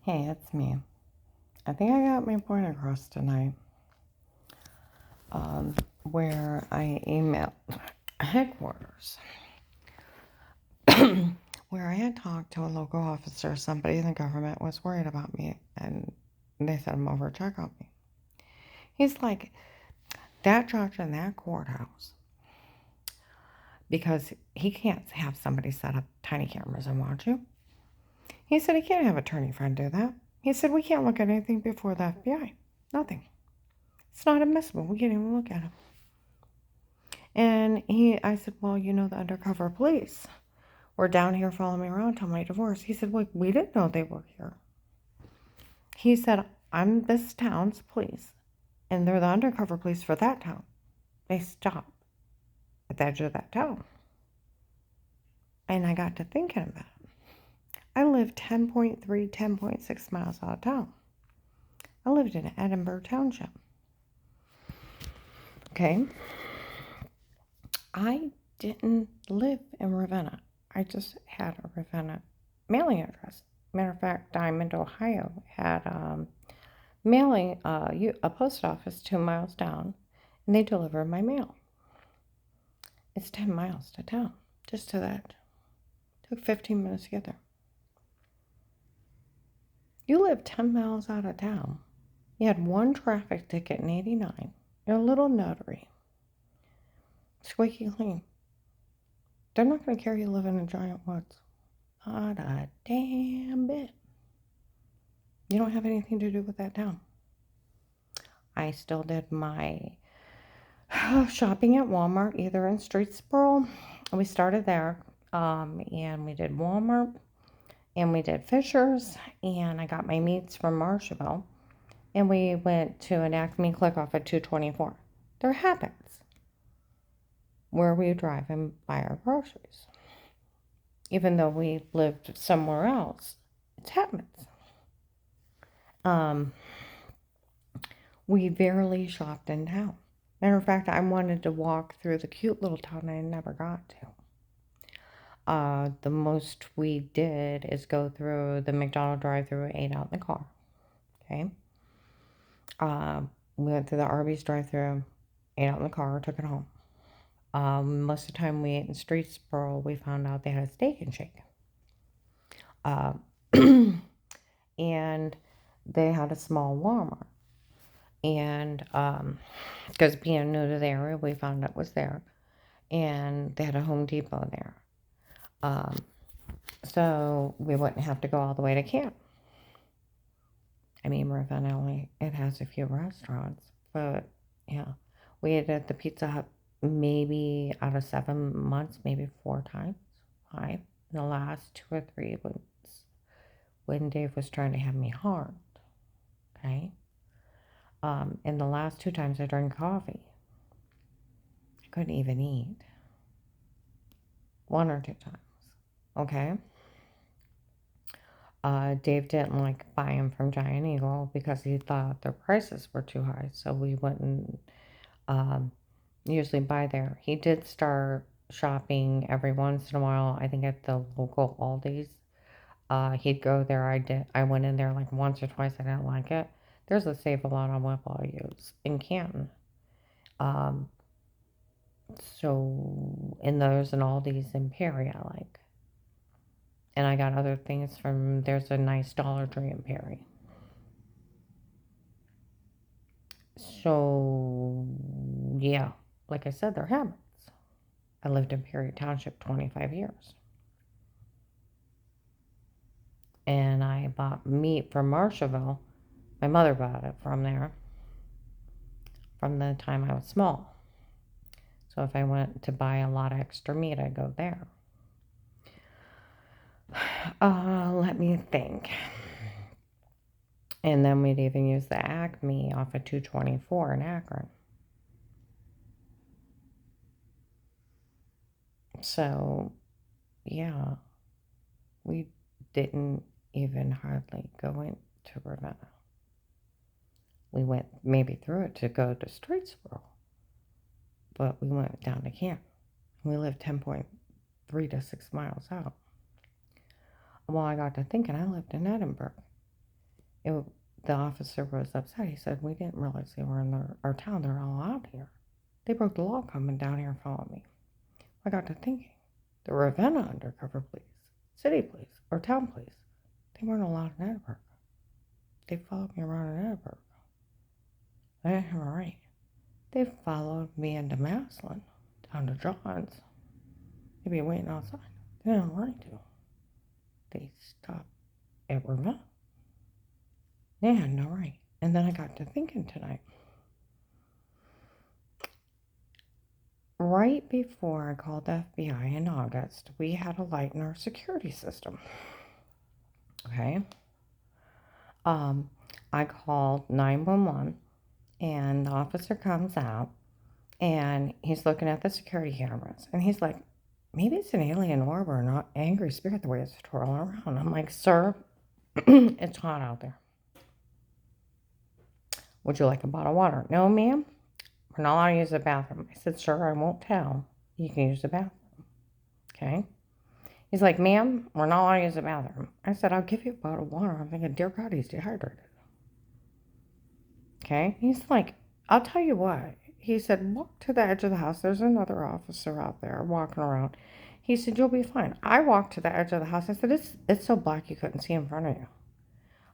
Hey, it's me. I think I got my point across tonight. Where I emailed headquarters, where I had talked to a local officer, somebody in the government was worried about me, and they sent him over to check on me. He's like, that judge in that courthouse, because he can't have somebody set up tiny cameras and watch you. He said he can't have attorney friend do that. He said we can't look at anything before the FBI. Nothing. It's not admissible. We can't even look at it. And I said, well, the undercover police were down here following me around till my divorce. He said, well, we didn't know they were here. He said, I'm this town's police, and they're the undercover police for that town. They stop at the edge of that town. And I got to thinking about it. I lived 10.3, 10.6 miles out of town. I lived in Edinburgh Township. Okay? I didn't live in Ravenna. I just had a Ravenna mailing address. Matter of fact, Diamond, Ohio had mailing a post office 2 miles down, and they delivered my mail. It's 10 miles to town, just to that. Took 15 minutes to get there. You live 10 miles out of town. You had one traffic ticket in 89. You're a little notary. Squeaky clean. They're not going to care you live in a giant woods. Not a damn bit. You don't have anything to do with that town. I still did my shopping at Walmart, either in Streetsboro. We started there, and we did Walmart, and we did Fisher's, and I got my meats from Marshallville, and we went to an Acme Click Off at 224. There happens where we drive and buy our groceries. Even though we lived somewhere else, it happens. We barely shopped in town. Matter of fact, I wanted to walk through the cute little town I never got to. The most we did is go through the McDonald's drive-thru, ate out in the car. Okay. We went through the Arby's drive-thru, ate out in the car, took it home. Most of the time we ate in Streetsboro, we found out they had a Steak and Shake. And they had a small Walmart. And because being new to the area, we found it was there. And they had a Home Depot there. So we wouldn't have to go all the way to camp. I mean, Ravenna it has a few restaurants, but yeah, we ate at the Pizza Hut maybe out of 7 months, maybe 4 times, 5. In the last 2 or 3 was when Dave was trying to have me harmed. Okay. And the last 2 times I drank coffee. I couldn't even eat. 1 or 2 times. Okay. Dave didn't like buying from Giant Eagle because he thought their prices were too high, so we wouldn't usually buy there. He did start shopping every once in a while, I think at the local Aldi's. He'd go there. I went in there like once or twice. I didn't like it. There's a Save a Lot on Whipple I use in Canton. So, and there's an Aldi's in Perry I like. And I got other things there's a nice Dollar Tree in Perry. So, yeah, like I said, they're habits. I lived in Perry Township 25 years. And I bought meat from Marshallville. My mother bought it from there from the time I was small. So if I went to buy a lot of extra meat, I'd go there. Let me think. And then we'd even use the Acme off of 224 in Akron. So, yeah, we didn't even hardly go into Ravenna. We went maybe through it to go to Streetsboro, but we went down to camp. We lived 10.3 to 6 miles out. Well, I got to thinking I lived in Edinburgh. it, the officer was upset. He said, we didn't realize they were in our town. They're all out here. They broke the law coming down here and following me. I got to thinking, the Ravenna undercover police, city police, or town police, they weren't allowed in Edinburgh. They followed me around in Edinburgh. They didn't have a right. They followed me into Maslin, down to John's. They'd be waiting outside. They didn't have a right to. They stopped at Ravenna. They had no right. And then I got to thinking tonight. Right before I called the FBI in August, we had a light in our security system. Okay. I called 911, and the officer comes out, and he's looking at the security cameras, and he's like, maybe it's an alien orb or an angry spirit the way it's twirling around. I'm like, sir, it's hot out there. Would you like a bottle of water? No, ma'am. We're not allowed to use the bathroom. I said, sir, I won't tell. You can use the bathroom. Okay. He's like, ma'am, we're not allowed to use the bathroom. I said, I'll give you a bottle of water. I'm thinking, dear God, he's dehydrated. Okay. He's like, I'll tell you what. He said, walk to the edge of the house. There's another officer out there walking around. He said, you'll be fine. I walked to the edge of the house. I said, it's so black you couldn't see in front of you.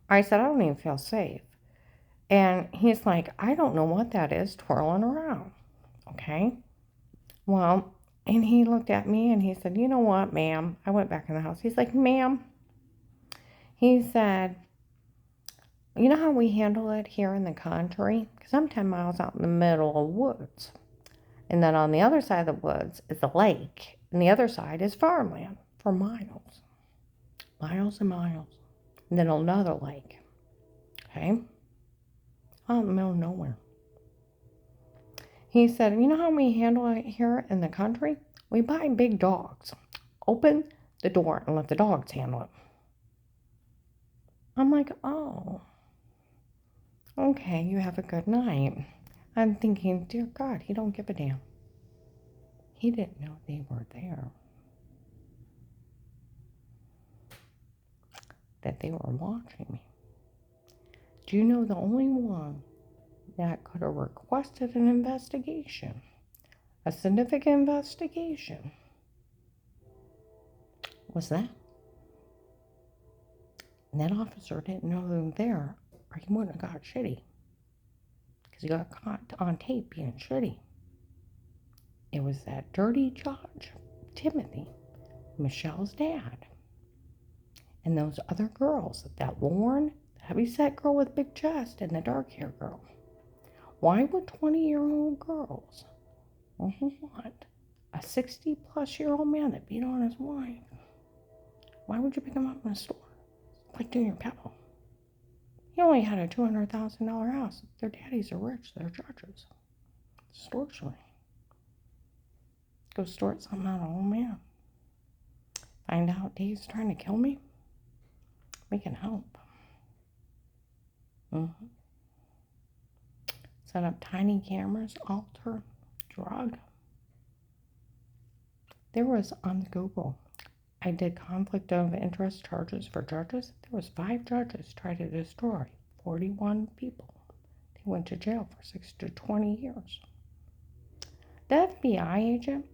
I said, I don't even feel safe. And he's like, I don't know what that is twirling around. Okay. Well, and he looked at me and he said, you know what, ma'am? I went back in the house. He's like, ma'am. He said, you know how we handle it here in the country? Because I'm 10 miles out in the middle of woods. And then on the other side of the woods is a lake. And the other side is farmland for miles. Miles and miles. And then another lake. Okay? Out in the middle of nowhere. He said, you know how we handle it here in the country? We buy big dogs. Open the door and let the dogs handle it. I'm like, oh, okay, you have a good night. I'm thinking, dear God, he don't give a damn. He didn't know they were there. That they were watching me. Do you know the only one that could have requested an investigation, a significant investigation, was that? And that officer didn't know them there, or he wouldn't have got shitty. Because he got caught on tape being shitty. It was that dirty judge, Timothy, Michelle's dad. And those other girls, that Lauren, the heavyset girl with big chest, and the dark hair girl. Why would 20-year-old girls want a 60-plus-year-old man that beat on his wife? Why would you pick him up in a store? It's like doing your pillow. He only had a $200,000 house. Their daddies are rich. They're judges. Extortion. Go snort something out of an old man. Find out Dave's trying to kill me? We can help. Set up tiny cameras, alter, drug. There was on Google, I did conflict of interest charges for judges. There was 5 judges tried to destroy 41 people. They went to jail for 6 to 20 years. The FBI agent,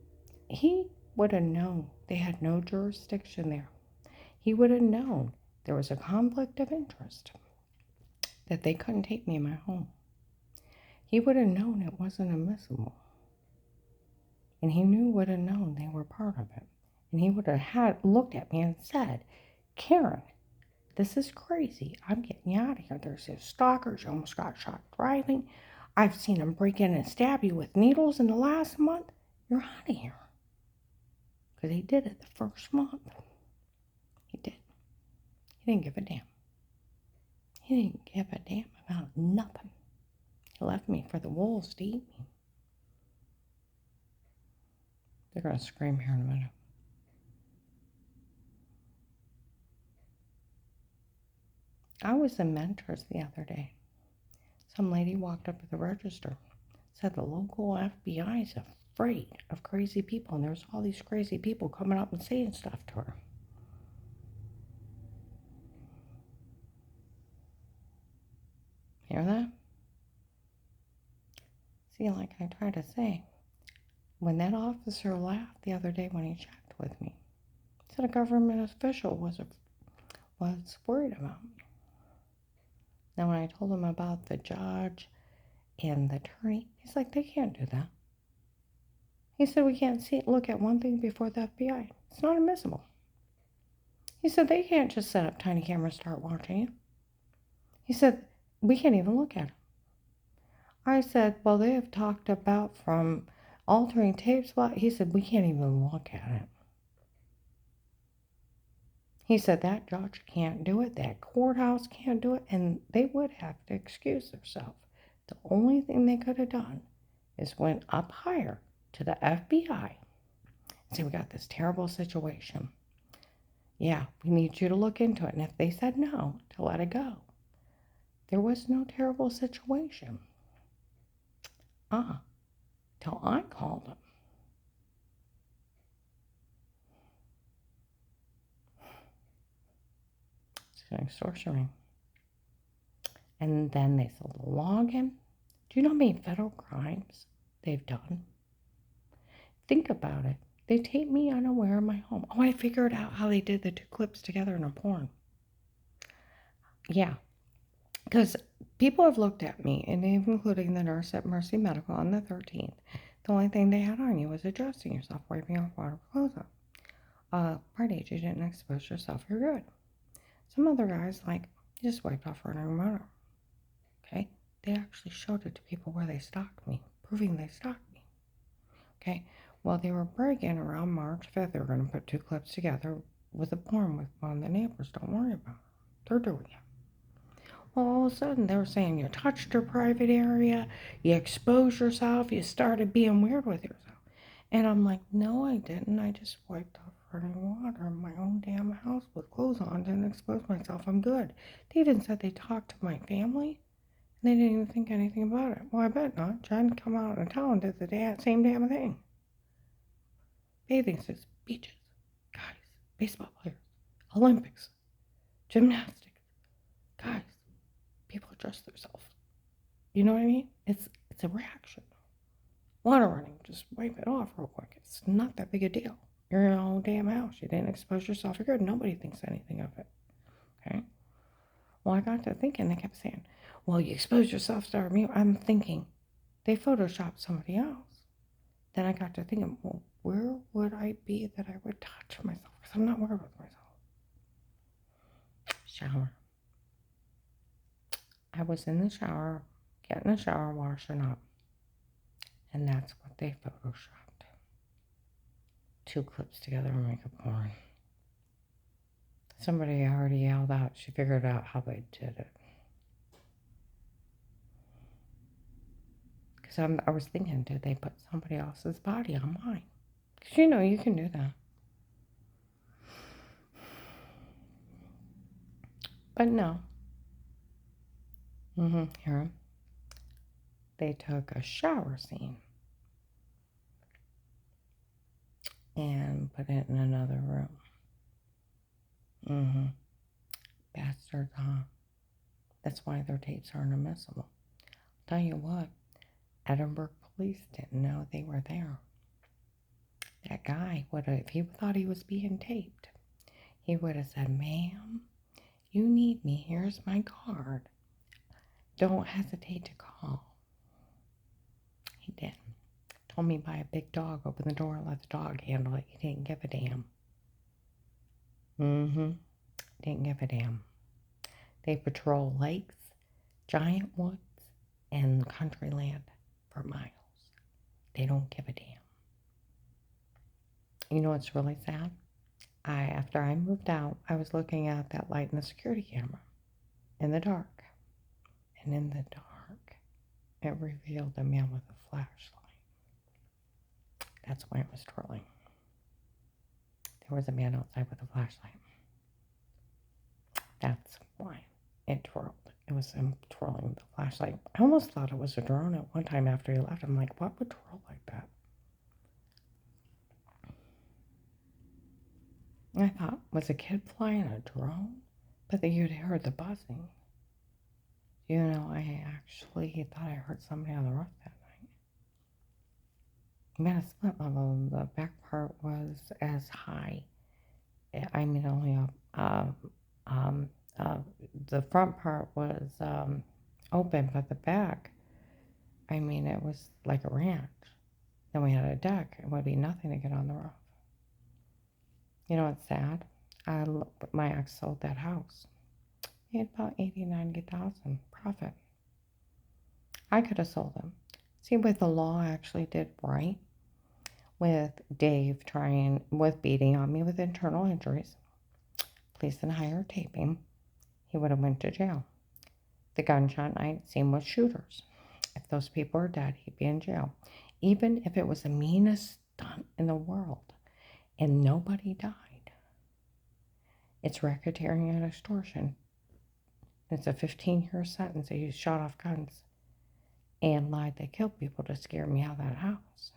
he would have known they had no jurisdiction there. He would have known there was a conflict of interest, that they couldn't take me in my home. He would have known it wasn't admissible. And he would have known they were part of it. And he would have looked at me and said, Karen, this is crazy. I'm getting you out of here. There's these stalkers. You almost got shot driving. I've seen them break in and stab you with needles in the last month. You're out of here. Because he did it the first month. He did. He didn't give a damn. He didn't give a damn about nothing. He left me for the wolves to eat me. They're going to scream here in a minute. I was in Mentors the other day. Some lady walked up to the register, said the local FBI is afraid of crazy people, and there's all these crazy people coming up and saying stuff to her. Hear that? See, like I tried to say, when that officer laughed the other day when he checked with me, he said a government official was worried about me. Now, when I told him about the judge and the attorney, he's like, they can't do that. He said, we can't look at one thing before the FBI. It's not admissible. He said, they can't just set up tiny cameras and start watching you. He said, we can't even look at it. I said, well, they have talked about from altering tapes. He said, we can't even look at it. He said, that judge can't do it, that courthouse can't do it, and they would have to excuse themselves. The only thing they could have done is went up higher to the FBI and say, we got this terrible situation. Yeah, we need you to look into it. And if they said no, to let it go. There was no terrible situation. Till I called them. It's doing sorcery. And then they sold a login. Do you know how many federal crimes they've done? Think about it. They tape me unaware in my home. Oh, I figured out how they did the two clips together in a porn. Yeah, because people have looked at me, and including the nurse at Mercy Medical on the 13th. The only thing they had on you was adjusting yourself, wiping off water with clothes on. Part age, you didn't expose yourself, you're good. Some other guys, like, just wiped off running water. Okay? They actually showed it to people where they stalked me, proving they stalked me. Okay? Well, they were bragging around March 5th. They were going to put two clips together with a porn with one of the neighbors. Don't worry about it. They're doing it. Well, all of a sudden, they were saying you touched her private area, you exposed yourself, you started being weird with yourself. And I'm like, no, I didn't. I just wiped off running water in my own damn house with clothes on, didn't expose myself. I'm good. They even said they talked to my family, and they didn't even think anything about it. Well, I bet not. Jen come out of town did the same damn thing. Bathing suits, beaches, guys, baseball players, Olympics, gymnastics, guys. People adjust themselves. You know what I mean? It's a reaction. Water running, just wipe it off real quick. It's not that big a deal. You're in your own damn house. You didn't expose yourself. You're good. Nobody thinks anything of it. Okay? Well, I got to thinking. They kept saying, well, you exposed yourself to me. I'm thinking, they photoshopped somebody else. Then I got to thinking, well, where would I be that I would touch myself? Because I'm not worried with myself. Shower. I was in the shower, getting a shower, washing up. And that's what they photoshopped. Two clips together and make a porn. Somebody already yelled out. She figured out how they did it. Because I was thinking, did they put somebody else's body on mine? Because you know you can do that. But no. Here. They took a shower scene and put it in another room. Bastards, huh? That's why their tapes aren't admissible. Tell you what, Edinburgh police didn't know they were there. That guy would have, if he thought he was being taped, he would have said, ma'am, you need me, here's my card. Don't hesitate to call. He didn't. Told me buy a big dog, open the door, let the dog handle it. He didn't give a damn. Didn't give a damn. They patrol lakes, giant woods, and country land for miles. They don't give a damn. You know what's really sad? After I moved out, I was looking at that light in the security camera in the dark. And in the dark, it revealed a man with a flashlight. That's why it was twirling. There was a man outside with a flashlight. That's why it twirled. It was him twirling the flashlight. I almost thought it was a drone at one time after he left. I'm like, what would twirl like that? I thought, was a kid flying a drone? But then you'd heard the buzzing. You know, I actually thought I heard somebody on the roof that night. We had a split level. The back part was as high. I mean, only um, uh, the front part was open, but the back, I mean, it was like a ranch. Then we had a deck. It would be nothing to get on the roof. You know what's sad? My ex sold that house. He had about 80, 90,000 profit. I could have sold them. See what the law actually did right with Dave with beating on me with internal injuries, police and higher taping, he would have went to jail. The gunshot night scene was shooters. If those people are dead, he'd be in jail. Even if it was the meanest stunt in the world and nobody died. It's racketeering and extortion. It's a 15-year sentence. They shot off guns and lied they killed people to scare me out of that house.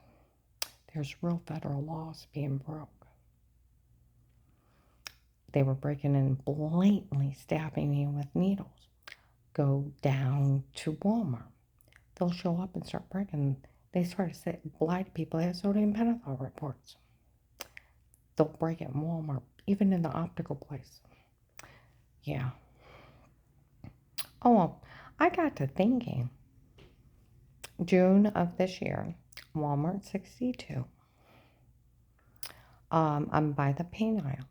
There's real federal laws being broke. They were breaking in, blatantly stabbing me with needles. Go down to Walmart. They'll show up and start breaking. They start to lie to people. They have sodium pentothal reports. They'll break it in Walmart, even in the optical place. Yeah. Oh, well, I got to thinking. June of this year, Walmart 62. I'm by the paint aisle.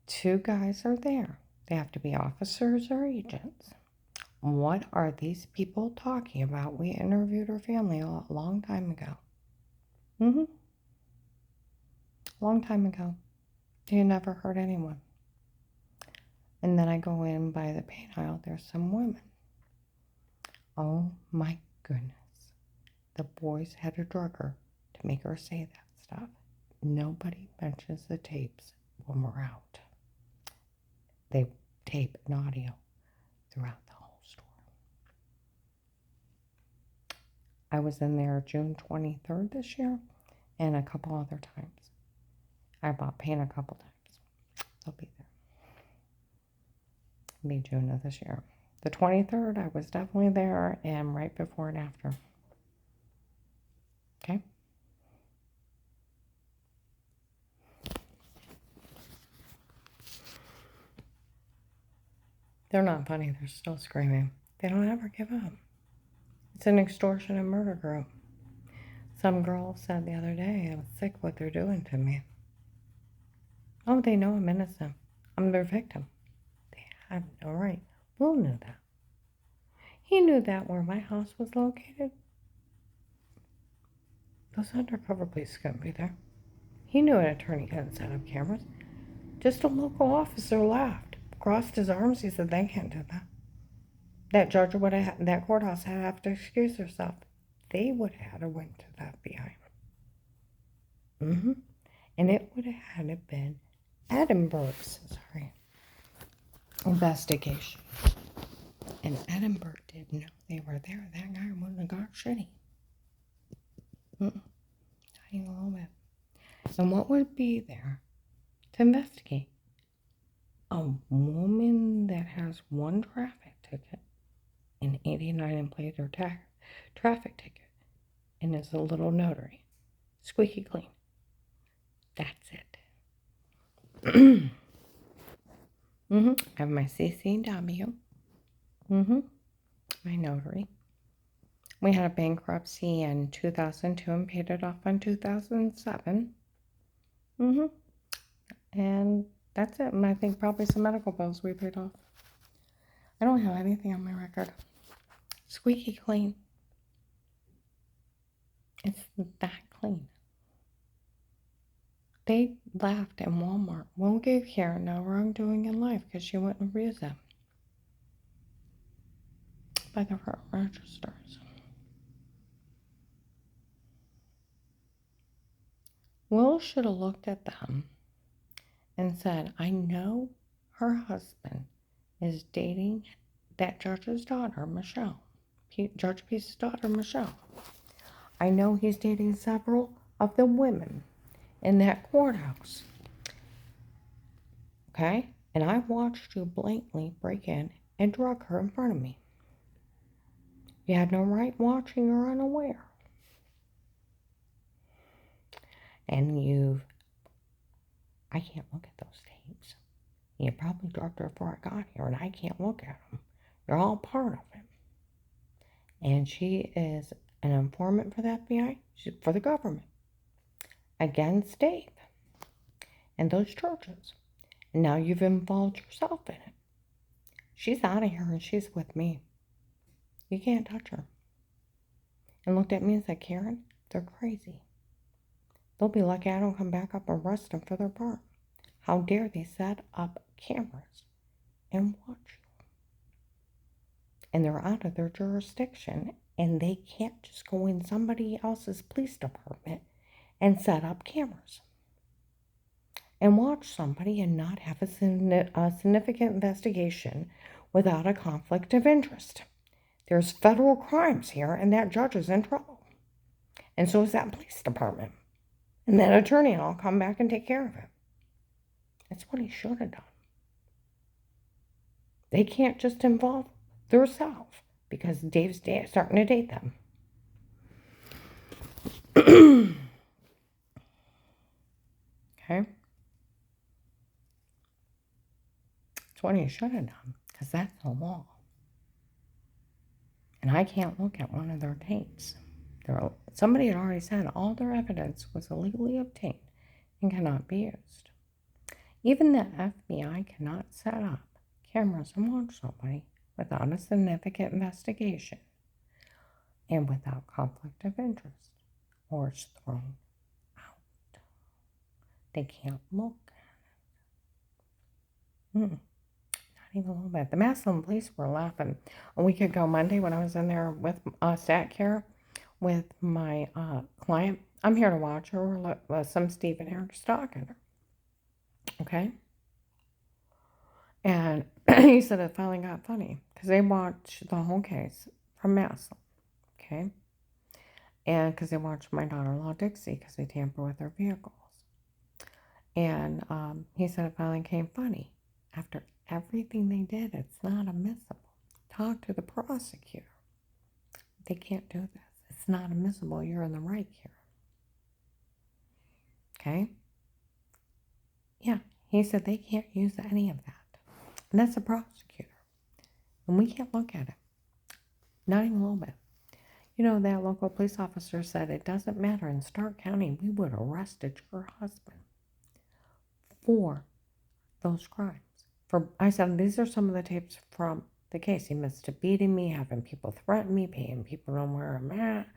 Two guys are there. They have to be officers or agents. What are these people talking about? We interviewed her family a long time ago. Long time ago. You never heard anyone. And then I go in by the paint aisle. There's some women. Oh my goodness. The boys had to drug her to make her say that stuff. Nobody mentions the tapes when we're out. They tape an audio throughout the whole store. I was in there June 23rd this year and a couple other times. I bought paint a couple times. They'll be there. It'll be June of this year. The 23rd, I was definitely there, and right before and after. Okay? They're not funny. They're still screaming. They don't ever give up. It's an extortion and murder group. Some girl said the other day, I was sick what they're doing to me. Oh, they know I'm innocent. I'm their victim. They have no right. Will knew that. He knew that where my house was located. Those undercover police couldn't be there. He knew an attorney couldn't set up cameras. Just a local officer laughed, crossed his arms. He said, they can't do that. That judge would have, that courthouse had to have to excuse herself. They would have had to went to the FBI. And it would have had to been Edinburgh's, investigation. And Edinburgh didn't know they were there. That guy wouldn't have got shitty. Not even a little bit. And what would be there to investigate? A woman that has one traffic ticket, an 89 plate or traffic ticket, and is a little notary. Squeaky clean. That's it. I have my CCW. My notary. We had a bankruptcy in 2002 and paid it off in 2007. And that's it. And I think probably some medical bills we paid off. I don't have anything on my record. Squeaky clean. It's that clean. They laughed in Walmart. Won't give Karen no wrongdoing in life because she wouldn't abuse them by the registers. Will should have looked at them and said, I know her husband is dating that judge's daughter, Michelle. Judge Peace's daughter, Michelle. I know he's dating several of the women in that courthouse. Okay? And I watched you blatantly break in and drug her in front of me. You had no right watching or unaware. And I can't look at those tapes. You probably drugged her before I got here, and I can't look at them. You're all part of it. And she is an informant for the FBI, for the government, against Dave and those churches. And now you've involved yourself in it. She's out of here, and she's with me. You can't touch her. And looked at me and said, Karen, they're crazy. They'll be lucky I don't come back up and arrest them for their part. How dare they set up cameras and watch you? And they're out of their jurisdiction, and they can't just go in somebody else's police department and set up cameras and watch somebody and not have a significant investigation without a conflict of interest. There's federal crimes here, and that judge is in trouble. And so is that police department. And that attorney will come back and take care of it. That's what he should have done. They can't just involve themselves because Dave's starting to date them. Okay? That's what he should have done, because that's the law. And I can't look at one of their tapes. Somebody had already said all their evidence was illegally obtained and cannot be used. Even the FBI cannot set up cameras and watch somebody without a significant investigation and without conflict of interest, or it's thrown out. They can't look at it. Not even a little bit. The Massillon police were laughing a week ago Monday when I was in there with Stat Care with my client. I'm here to watch her. Some Stephen here stalking her. Okay? And he said it finally got funny because they watched the whole case from Massillon. Okay? And because they watched my daughter-in-law Dixie because they tamper with her vehicles. And he said it finally came funny. After everything they did, it's not admissible. Talk to the prosecutor. They can't do this. It's not admissible. You're in the right here. Okay? Yeah, he said they can't use any of that. And that's the prosecutor. And we can't look at it. Not even a little bit. You know, that local police officer said it doesn't matter. In Stark County, we would have arrested your husband for those crimes. I said, these are some of the tapes from the case. He missed beating me, having people threaten me, paying people to know where I'm at,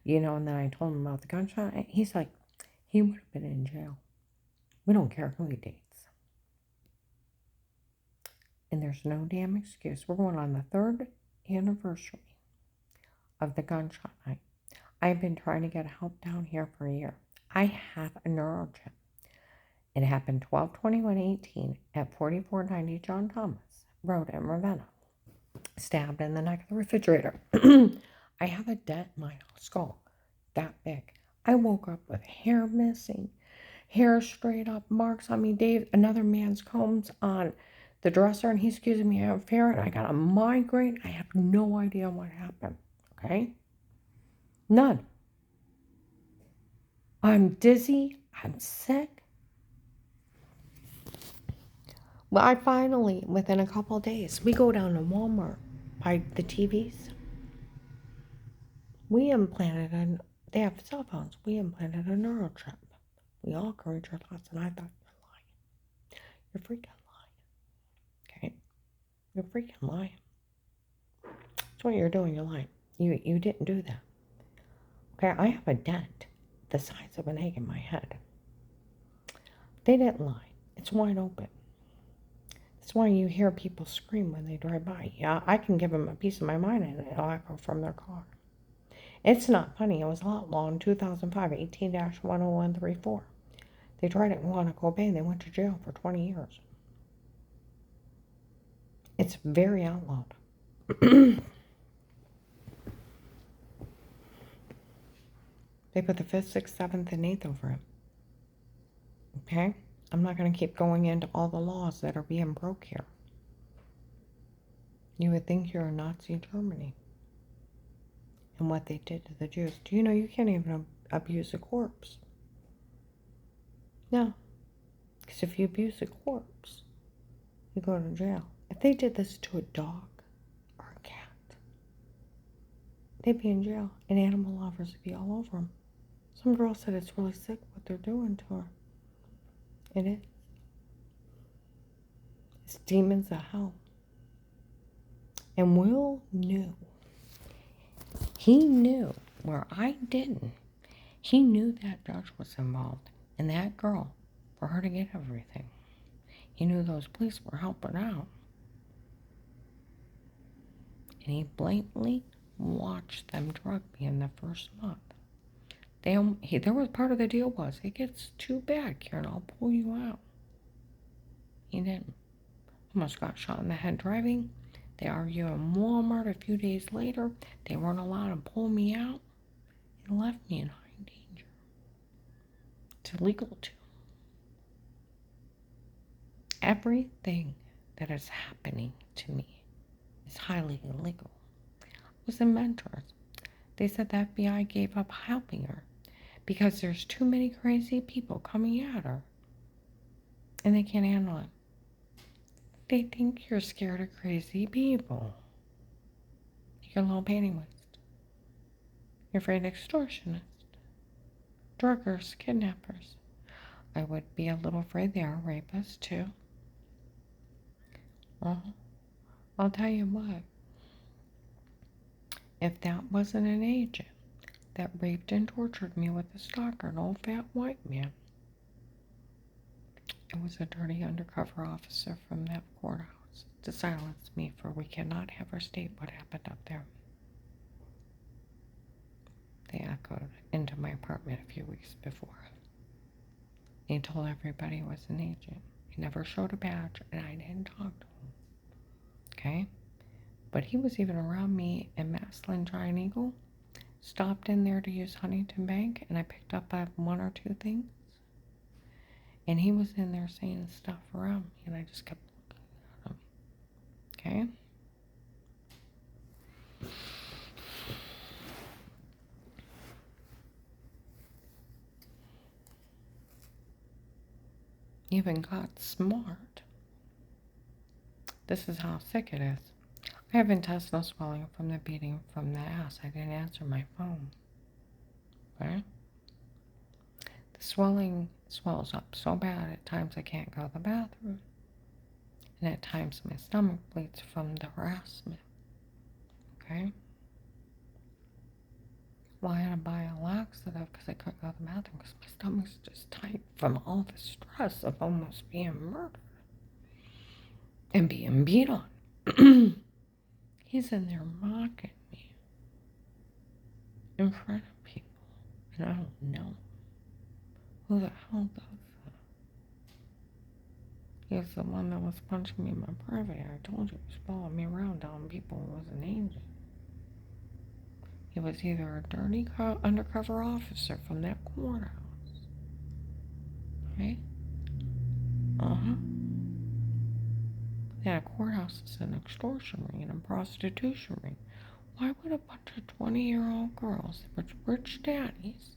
and then I told him about the gunshot. He's like, he would have been in jail. We don't care who he dates. And there's no damn excuse. We're going on the 3rd anniversary of the gunshot night. I've been trying to get help down here for a year. I have a neurochip. It happened 12/21/18 at 4490 John Thomas Road in Ravenna. Stabbed in the neck of the refrigerator. I have a dent in my skull that big. I woke up with hair missing, hair straight up, marks on me. Dave, another man's combs on the dresser, and he's accusing me of hair, and I got a migraine. I have no idea what happened. Okay? None. I'm dizzy. I'm sick. Well, I finally, within a couple of days, we go down to Walmart, buy the TVs. We implanted they have cell phones. We implanted a neurochip. We all can read your thoughts, and I thought, you're lying. You're freaking lying. Okay? You're freaking lying. That's what you're doing. You're lying. You didn't do that. Okay? I have a dent the size of an egg in my head. They didn't lie. It's wide open. That's why you hear people scream when they drive by. Yeah, I can give them a piece of my mind and it'll echo from their car. It's not funny. It was outlawed in 2005, 18-10134. They tried it in Quantico Bay and they went to jail for 20 years. It's very outlawed. They put the 5th, 6th, 7th, and 8th over it. Okay? I'm not going to keep going into all the laws that are being broke here. You would think you're in Nazi Germany. and what they did to the Jews. Do you know you can't even abuse a corpse? No. Because if you abuse a corpse, you go to jail. If they did this to a dog or a cat, they'd be in jail, and animal lovers would be all over them. Some girl said it's really sick what they're doing to her. It is. It's demons of hell. And Will knew. He knew where I didn't. He knew that judge was involved and that girl for her to get everything. He knew those police were helping out. And he blatantly watched them drug me in the first month. There was part of the deal was, it gets too bad, Karen, I'll pull you out. He didn't. Almost got shot in the head driving. They argue in Walmart a few days later. They weren't allowed to pull me out and left me in high danger. It's illegal to. Everything that is happening to me is highly illegal. I was in mentors. They said the FBI gave up helping her because there's too many crazy people coming at her and they can't handle it. They think you're scared of crazy people. You're a little panty waist. You're afraid of extortionists, druggers, kidnappers. I would be a little afraid they are rapists too. I'll tell you what. If that wasn't an agent that raped and tortured me with a stalker, an old fat white man, it was a dirty undercover officer from that courthouse to silence me, for we cannot have her state what happened up there. They echoed into my apartment a few weeks before. He told everybody he was an agent. He never showed a badge, and I didn't talk to him. Okay? But he was even around me in Maslin Giant Eagle. Stopped in there to use Huntington Bank, and I picked up one or two things. And he was in there saying stuff around me, and I just kept looking at him. Okay? Even got smart. This is how sick it is. I have intestinal swelling from the beating from the ass. I didn't answer my phone. Okay? The swelling swells up so bad at times I can't go to the bathroom. And at times my stomach bleeds from the harassment. Okay? Well, I had to buy a laxative because I couldn't go to the bathroom because my stomach's just tight from all the stress of almost being murdered and being beat on. He's in there mocking me in front of people, and I don't know who the hell does that. He's the one that was punching me in my private. I told you he was following me around telling people he was an agent. He was either a dirty undercover officer from that courthouse. Okay? That courthouse is an extortion ring and a prostitution ring. Why would a bunch of 20-year-old girls with rich daddies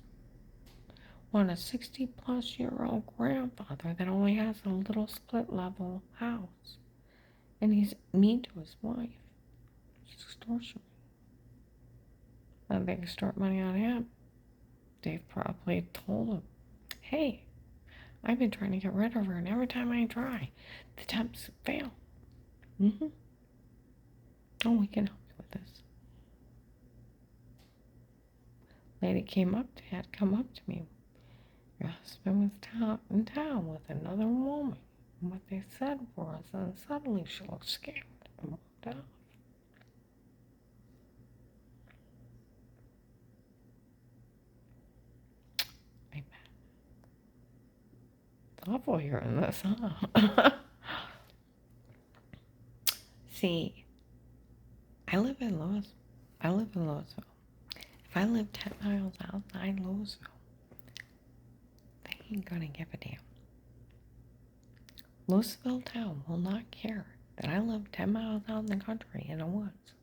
want a 60-plus-year-old grandfather that only has a little split-level house? And he's mean to his wife. It's extortion. And they extort money on him. They've probably told him, hey, I've been trying to get rid of her, and every time I try, the attempts fail. Oh, we can help you with this. Lady had come up to me. Your husband was in town with another woman. And what they said was, and suddenly she looked scared and walked out. Amen. It's awful hearing this, huh? See, I live in Louisville. If I live 10 miles outside Louisville, they ain't gonna give a damn. Louisville town will not care that I live 10 miles out in the country in the woods.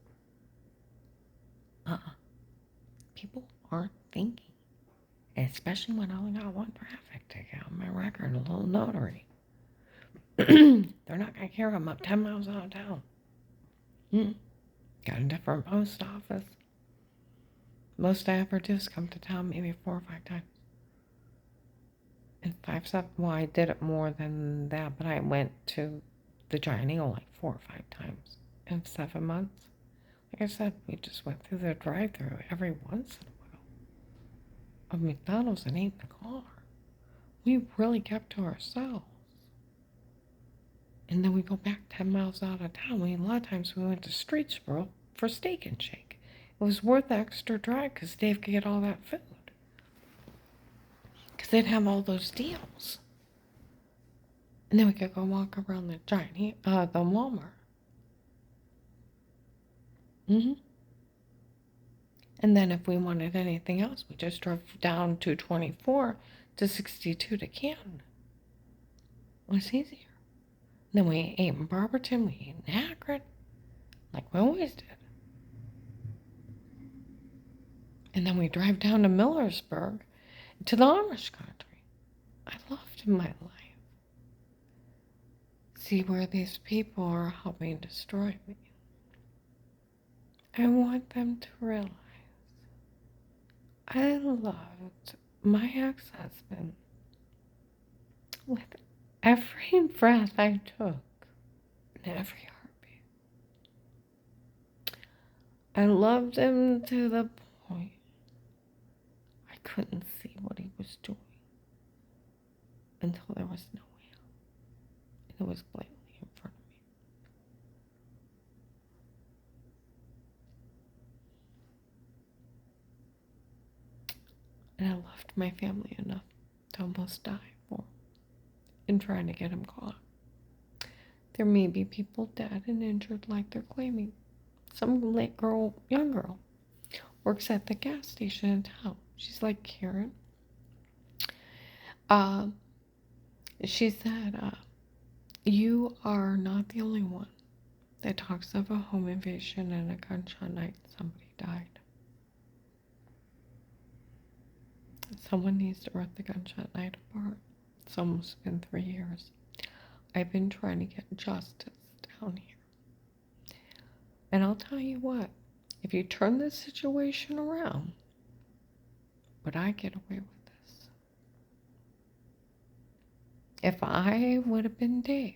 People aren't thinking, especially when I only got one traffic ticket on my record, a little notary. They're not going to care I'm up 10 miles out of town. Got a different post office. Most I ever do is come to town maybe 4 or 5 times. And 5, 7, well, I did it more than that, but I went to the Giant Eagle like 4 or 5 times in 7 months. Like I said, we just went through the drive-thru every once in a while of McDonald's and ate in the car. We really kept to ourselves. And then we go back 10 miles out of town. A lot of times we went to Streetsboro for Steak and Shake. It was worth the extra drive because Dave could get all that food. Because they'd have all those deals. And then we could go walk around the the Walmart. And then if we wanted anything else, we just drove down 224 to 62 to Canton. It was easier. Then we ate in Barberton, we ate in Akron, like we always did. And then we drive down to Millersburg, to the Amish country. I loved my life. See where these people are helping destroy me. I want them to realize I loved my ex-husband with every breath I took and every heartbeat. I loved him to the point I couldn't see what he was doing until there was no way out. And it was blatantly in front of me. And I loved my family enough to almost die for in trying to get him caught. There may be people dead and injured like they're claiming. Some young girl, works at the gas station in town. She's like, Karen. She said, you are not the only one that talks of a home invasion and a gunshot night somebody died. Someone needs to rip the gunshot night apart. It's almost been 3 years. I've been trying to get justice down here. And I'll tell you what, if you turn this situation around, would I get away with this? If I would have been Dave,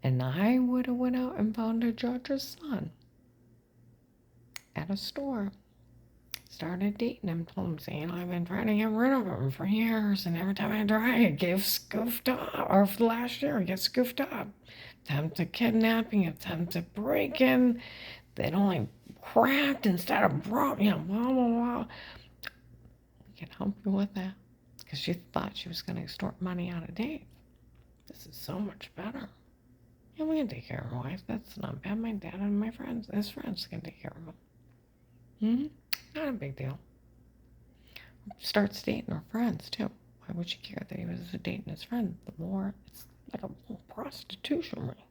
and I would have went out and found a judge's son at a store, started dating him, told him, saying, I've been trying to get rid of him for years, and every time I try, it gets scooped up. Or for last year, it gets scooped up. Attempted kidnapping, attempted break-in. They'd only cracked instead of brought, blah, blah, blah. We can help you with that. Because she thought she was going to extort money out of Dave. This is so much better. Yeah, we can take care of our wife. That's not bad. My dad and his friends can take care of him. Not a big deal. Starts dating her friends, too. Why would she care that he was dating his friend? The more, it's like a prostitution ring.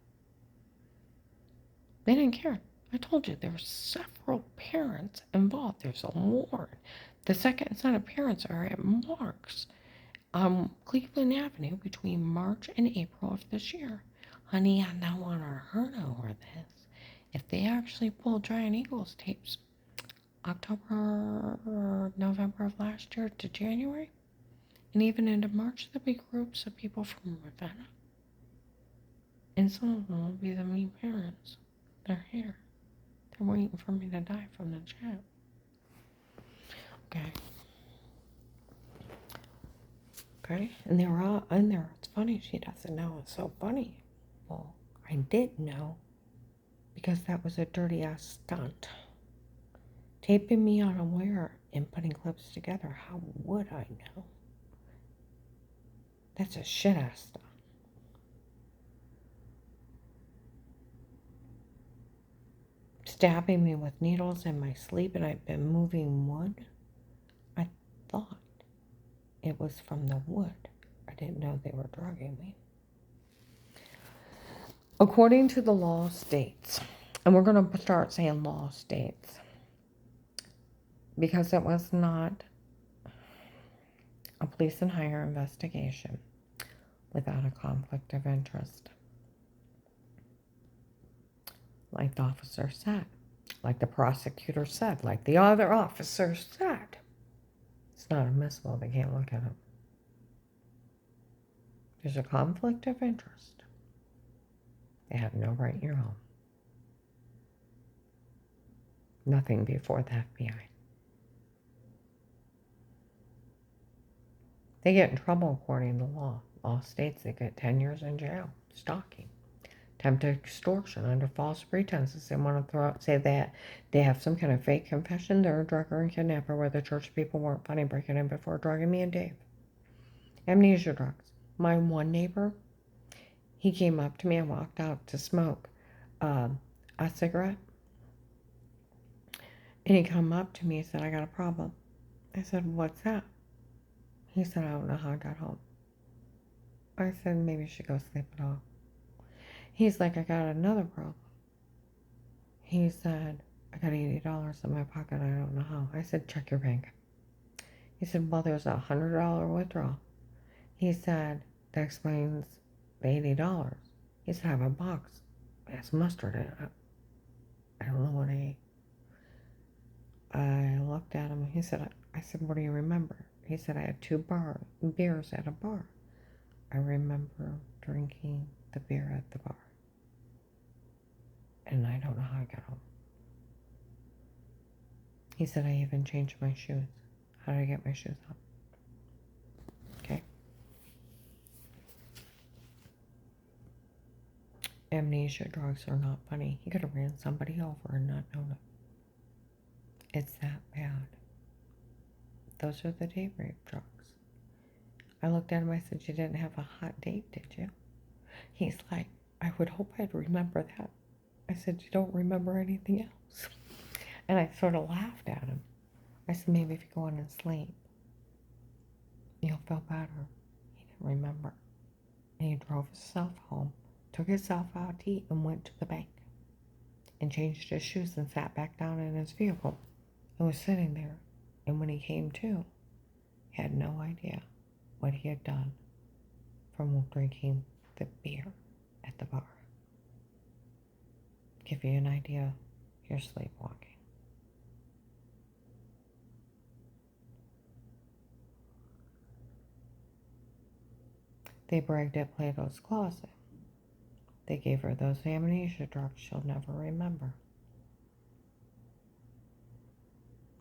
They didn't care. I told you there were several parents involved. There's a warrant. The second set of parents are at Mark's on Cleveland Avenue between March and April of this year. Honey, I don't want her over this. If they actually pull Giant Eagles tapes October or November of last year to January, and even into March, there'll be groups of people from Ravenna. And some of them will be the mean parents. They're here. They're waiting for me to die from the chat. Okay, and they were all in there. It's funny, she doesn't know. It's so funny. Well, I did know, because that was a dirty ass stunt. Taping me unaware and putting clips together. How would I know? That's a shit ass stunt. Stabbing me with needles in my sleep, and I've been moving wood. I thought it was from the wood. I didn't know they were drugging me. According to the law states, and we're going to start saying law states, because it was not a police and hire investigation without a conflict of interest. Like the officer said, like the prosecutor said, like the other officers said. It's not admissible. They can't look at it. There's a conflict of interest. They have no right in your home. Nothing before the FBI. They get in trouble according to law. Law states they get 10 years in jail. Stalking. Attempted extortion under false pretenses. They want to say that they have some kind of fake confession. They're a drugger and kidnapper where the church people weren't funny breaking in before drugging me and Dave. Amnesia drugs. My one neighbor, he came up to me. I walked out to smoke a cigarette. And he come up to me and said, I got a problem. I said, what's that? He said, I don't know how I got home. I said, maybe you should go sleep it off. He's like, I got another problem. He said, I got $80 in my pocket. I don't know how. I said, check your bank. He said, well, there's a $100 withdrawal. He said, that explains the $80. He said, I have a box. It has mustard in it. I don't know what I ate. I looked at him. He said, I said, what do you remember? He said, I had 2 beers at a bar. I remember drinking the beer at the bar. And I don't know how I got home. He said, I even changed my shoes. How did I get my shoes on? Okay. Amnesia drugs are not funny. He could have ran somebody over and not known it. It's that bad. Those are the date rape drugs. I looked at him, I said, you didn't have a hot date, did you? He's like, I would hope I'd remember that. I said, you don't remember anything else? And I sort of laughed at him. I said, maybe if you go on and sleep, you'll feel better. He didn't remember. And he drove himself home, took himself out to eat, and went to the bank. And changed his shoes and sat back down in his vehicle. And was sitting there. And when he came to, he had no idea what he had done from drinking the beer at the bar. Give you an idea, you're sleepwalking. They bragged at Plato's Closet. They gave her those amnesia drugs she'll never remember.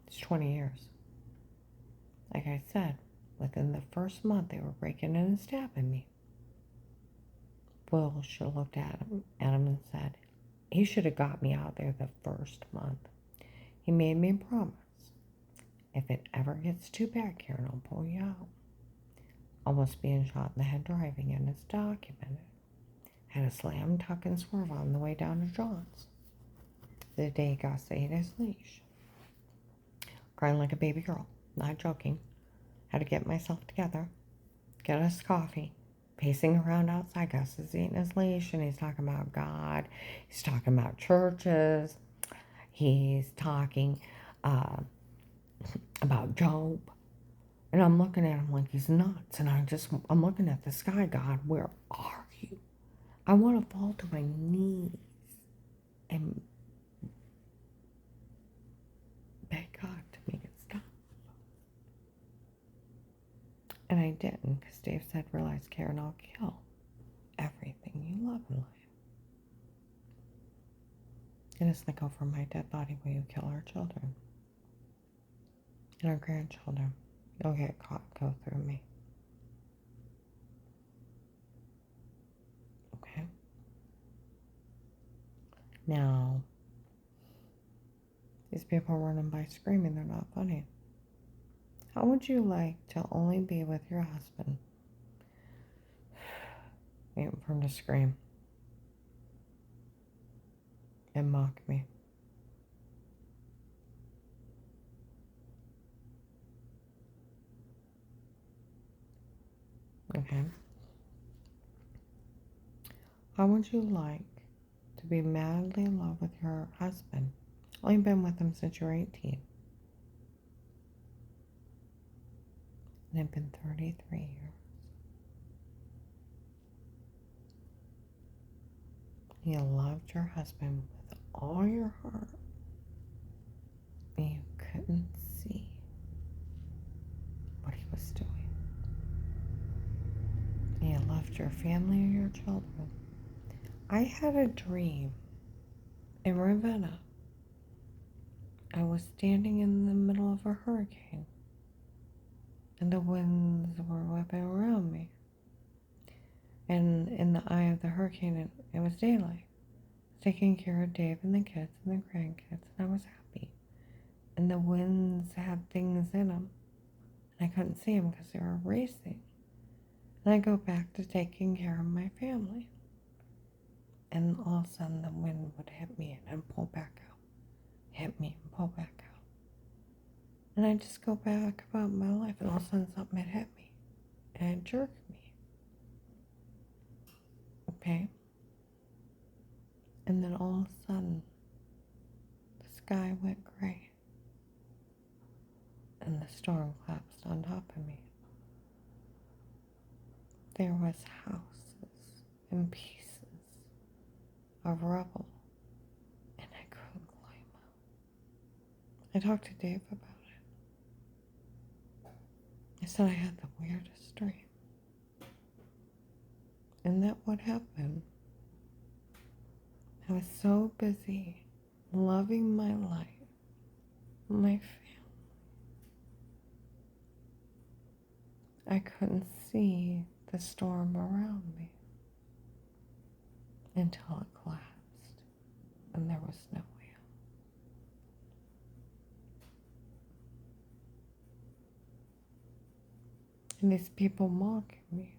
It's 20 years. Like I said, within the first month they were breaking in and stabbing me. Will should have looked at him and said, he should have got me out there the first month. He made me a promise. If it ever gets too bad, Karen, I'll pull you out. Almost being shot in the head driving, and it's documented. Had a slam, tuck, and swerve on the way down to John's. The day Gus ate his leash. Crying like a baby girl. Not joking. Had to get myself together. Get us coffee. Pacing around outside. Gus is eating his leash, and he's talking about God. He's talking about churches. He's talking about Job. And I'm looking at him like he's nuts. And I'm looking at the sky. God, where are you? I want to fall to my knees and beg God to make it stop. And I didn't, because Dave said, realize, Karen, I'll kill everything you love in life. And it's like, over my dead body, will you kill our children? And our grandchildren. You'll get caught, go through me. Okay? Now, these people running by screaming, they're not funny. How would you like to only be with your husband? Waiting for him to scream and mock me. Okay? How would you like to be madly in love with your husband? Only been with him since you're 18. And it's been 33 years. You loved your husband with all your heart, and you couldn't see what he was doing. And you loved your family and your children. I had a dream in Ravenna. I was standing in the middle of a hurricane, and the winds were whipping around me. And in the eye of the hurricane, it was daylight. Taking care of Dave and the kids and the grandkids, and I was happy. And the winds had things in them, and I couldn't see them because they were racing. And I go back to taking care of my family. And all of a sudden, the wind would hit me and pull back out. Hit me and pull back out. And I just go back about my life, and all of a sudden, something had hit me, and it jerked me. Okay? And then all of a sudden, the sky went gray, and the storm collapsed on top of me. There was houses and pieces of rubble, and I couldn't climb up. I talked to Dave about it. I said I had the weirdest dream. And that what happened. I was so busy loving my life, my family. I couldn't see the storm around me until it collapsed and there was no way out. And these people mocking me.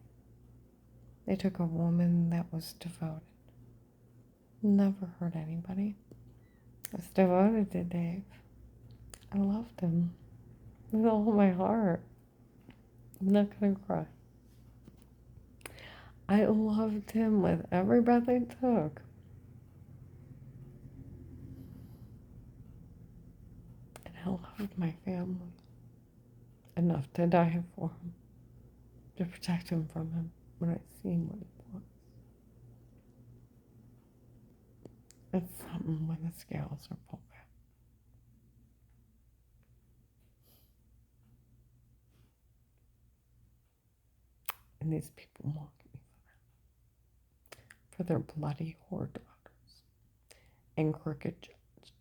They took a woman that was devoted. Never hurt anybody. I was devoted to Dave. I loved him with all my heart. I'm not gonna cry. I loved him with every breath I took. And I loved my family enough to die for him, to protect him from him when I seen what it was. It's something when the scales are pulled back. And these people mock me for their bloody whore daughters and crooked judges.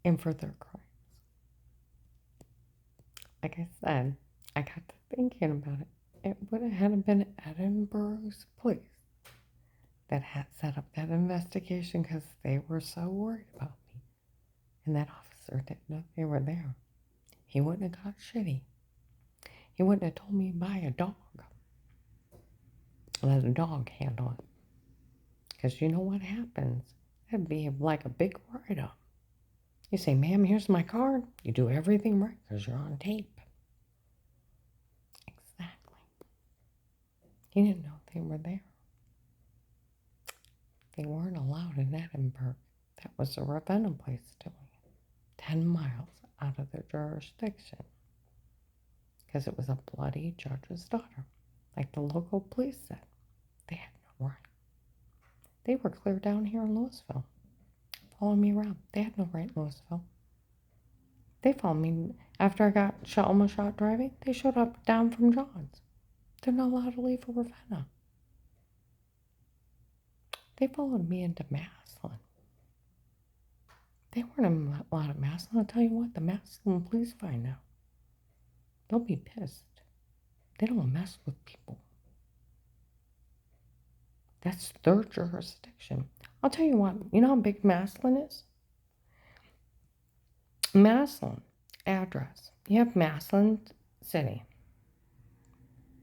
And for their crimes. Like I said, I got to thinking about it. It would have had been Edinburgh's police that had set up that investigation because they were so worried about me. And that officer didn't know they were there. He wouldn't have got shitty. He wouldn't have told me to buy a dog. Let a dog handle it. Because you know what happens? That'd be like a big write-up. You say, ma'am, here's my card. You do everything right because you're on tape. Exactly. He didn't know they were there. They weren't allowed in Edinburgh. That was the Ravenna place doing it. 10 miles out of their jurisdiction. Because it was a bloody judge's daughter. Like the local police said. They had no right. They were clear down here in Louisville. Following me around. They had no right in Louisville. They followed me after I got almost shot driving. They showed up down from John's. They're not allowed to leave for Ravenna. They followed me into Massillon. They weren't allowed at Massillon. I'll tell you what, the Massillon police find out. They'll be pissed. They don't mess with people. That's their jurisdiction. I'll tell you what, you know how big Massillon is? Massillon address. You have Massillon City.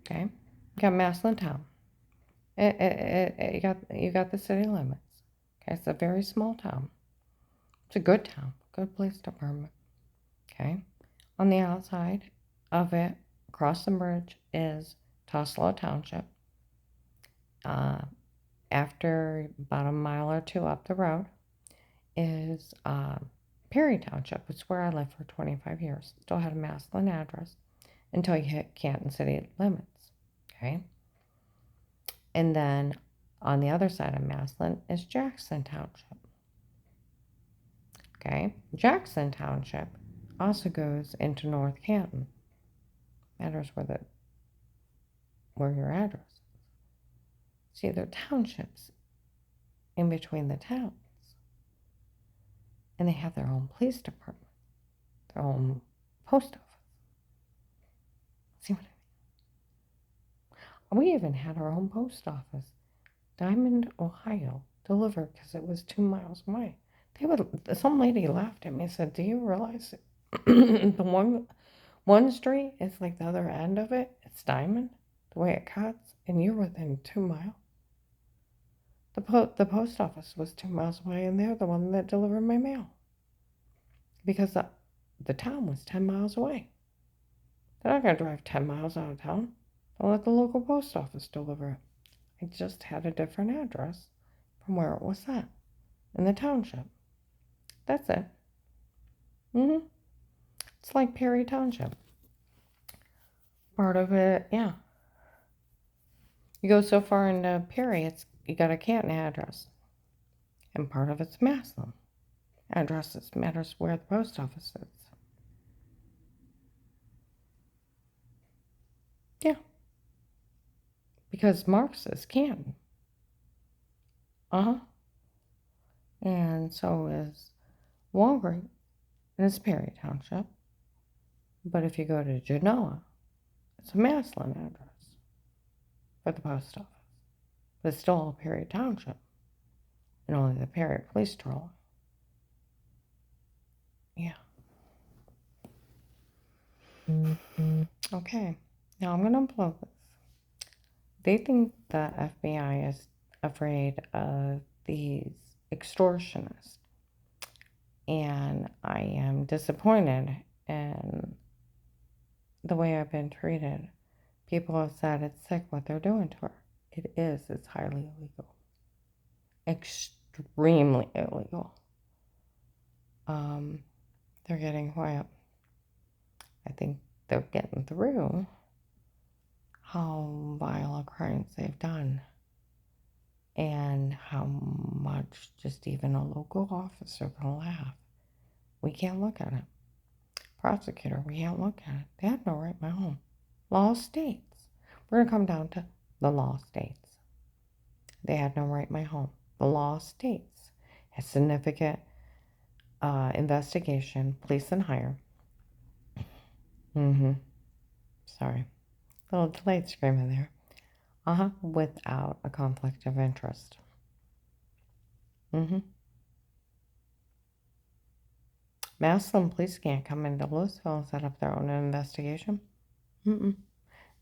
Okay? You got Massillon Town. You got the city limits. Okay, it's a very small town. It's a good town, good police department. Okay, on the outside of it, across the bridge, is Tuslaw Township. After about a mile or two up the road is Perry Township. It's where I lived for 25 years. Still had a Massillon address until you hit Canton city limits. Okay. And then on the other side of Massillon is Jackson Township. Okay. Jackson Township also goes into North Canton. Matters where your address is. See, there are townships in between the towns. And they have their own police department, their own post office. See what I mean? We even had our own post office, Diamond, Ohio, delivered because it was 2 miles away. Some lady laughed at me and said, "Do you realize the one street is like the other end of it? It's Diamond, the way it cuts, and you're within 2 miles." The post office was 2 miles away, and they're the one that delivered my mail. Because the town was 10 miles away. They're not going to drive 10 miles out of town. They'll let the local post office deliver it. I just had a different address from where it was at in the township. That's it. It's like Perry Township. Part of it, yeah. You go so far into Perry, you got a Canton address. And part of it's Massillon. Addresses matters where the post office is. Yeah. Because Mark's is Canton. And so is Walgreens, and it's Perry Township. But if you go to Genoa, it's a Massillon address for the post office. But it's still all Perry Township. And only the Perry Police Patrol. Yeah. Okay. Now I'm going to upload this. They think the FBI is afraid of these extortionists. And I am disappointed in the way I've been treated. People have said it's sick what they're doing to her. It is. It's highly illegal. Extremely illegal. They're getting quiet. I think they're getting through how vile crimes they've done and how much just even a local officer can laugh. We can't look at it. Prosecutor, we can't look at it. They have no right in my home. Law states. We're going to come down to the law states. They had no right in my home. The law states. A significant investigation, police and hire. Sorry. A little delayed screaming there. Without a conflict of interest. Massillon police can't come into Louisville and set up their own investigation.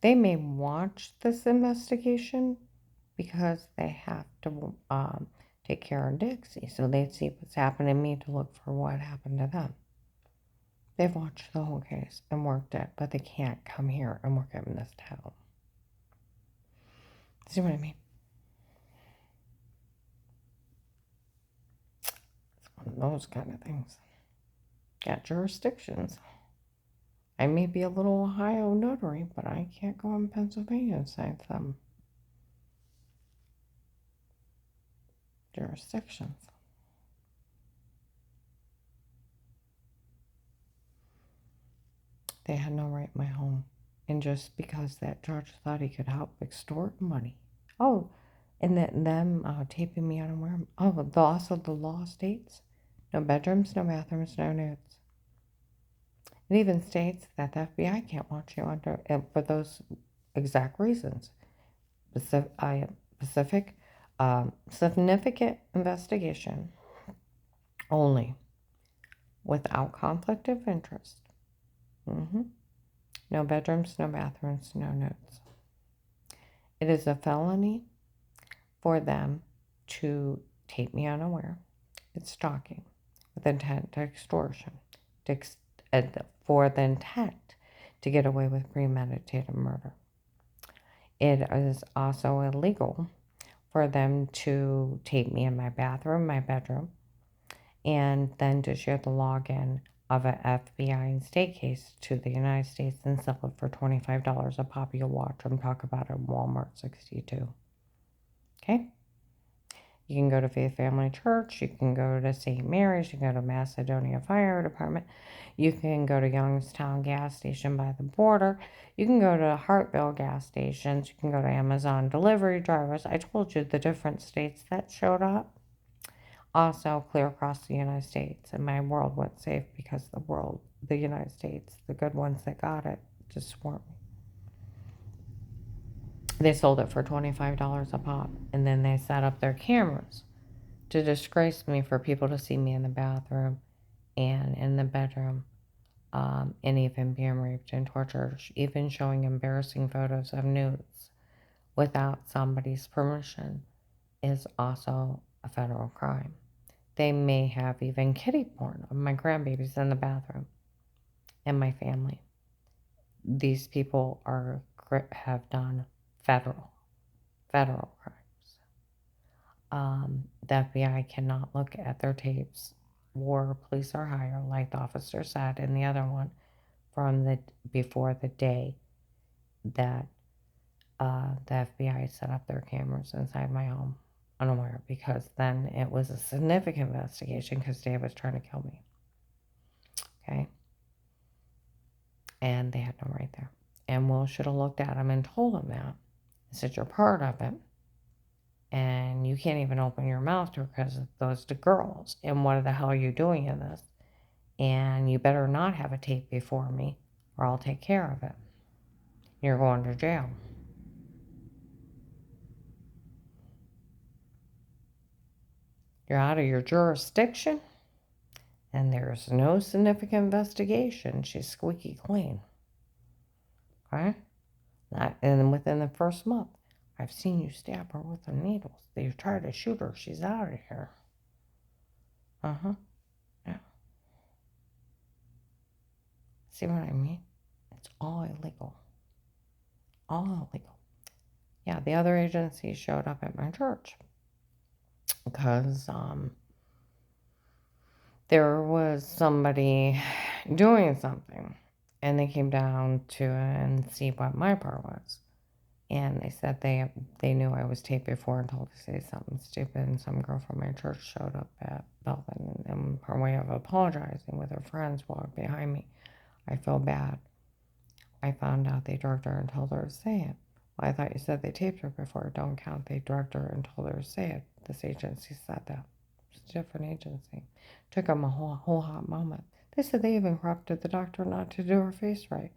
They may watch this investigation because they have to take care of Dixie, so they'd see what's happened to me to look for what happened to them. They've watched the whole case and worked it, but they can't come here and work it in this town. See what I mean? It's one of those kind of things. Got jurisdictions. I may be a little Ohio notary, but I can't go in Pennsylvania and say them. Jurisdictions. They had no right in my home. And just because that judge thought he could help extort money. Oh, and them taping me unaware. Oh, also the law states. No bedrooms, no bathrooms, no nudes. It even states that the FBI can't watch you under for those exact reasons. Significant investigation only without conflict of interest. No bedrooms, no bathrooms, no nudes. It is a felony for them to tape me unaware. It's stalking with intent to extortion, for the intent to get away with premeditated murder. It is also illegal for them to tape me in my bathroom, my bedroom, and then to share the login of an FBI and state case to the United States and sell it for $25 a pop. You'll watch them talk about it in Walmart 62. Okay? You can go to Faith Family Church. You can go to St. Mary's. You can go to Macedonia Fire Department. You can go to Youngstown gas station by the border. You can go to Hartville gas stations. You can go to Amazon delivery drivers. I told you the different states that showed up. Also clear across the United States. And my world went safe because the United States, the good ones that got it, just weren't. They sold it for $25 a pop. And then they set up their cameras to disgrace me for people to see me in the bathroom and in the bedroom, and even being raped and tortured, even showing embarrassing photos of nudes without somebody's permission is also a federal crime. They may have even kitty porn of my grandbabies in the bathroom and my family. These people have done federal crimes. The FBI cannot look at their tapes or police or higher, like the officer said in the other one, from before the day that the FBI set up their cameras inside my home unaware, because then it was a significant investigation because Dave was trying to kill me. Okay? And they had no right there. And Will should have looked at him and told him that. I said, you're part of it. And you can't even open your mouth to her because of those girls. And what the hell are you doing in this? And you better not have a tape before me or I'll take care of it. You're going to jail. You're out of your jurisdiction and there's no significant investigation. She's squeaky clean. Okay? And within the first month, I've seen you stab her with the needles. You tried to shoot her. She's out of here. Uh-huh. Yeah. See what I mean? It's all illegal. All illegal. Yeah, the other agency showed up at my church because there was somebody doing something, and they came down to and see what my part was. And they said they knew I was taped before and told to say something stupid, and some girl from my church showed up at Belvin, and her way of apologizing with her friends walked behind me. I feel bad. I found out they drugged her and told her to say it. Well, I thought you said they taped her before. Don't count. They drugged her and told her to say it. This agency said that. It's a different agency. Took them a whole hot moment. They said they even corrupted the doctor not to do her face right.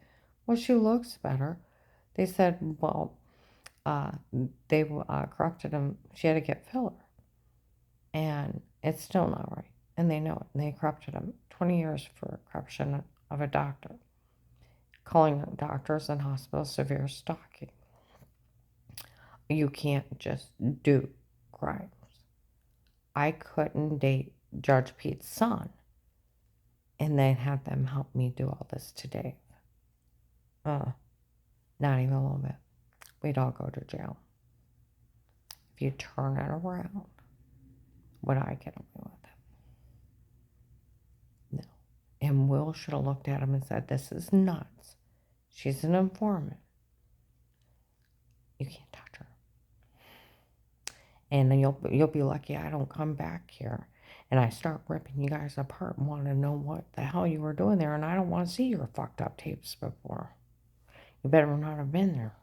Well, she looks better. They said, well, they corrupted him. She had to get filler. And it's still not right. And they know it. And they corrupted him. 20 years for corruption of a doctor. Calling doctors and hospitals severe stalking. You can't just do crimes. I couldn't date Judge Pete's son and then have them help me do all this to Dave. Not even a little bit. We'd all go to jail. If you turn it around, would I get away with it? No. And Will should have looked at him and said, this is nuts. She's an informant. You can't touch her. And then you'll be lucky I don't come back here and I start ripping you guys apart and want to know what the hell you were doing there, and I don't want to see your fucked up tapes before. You better not have been there.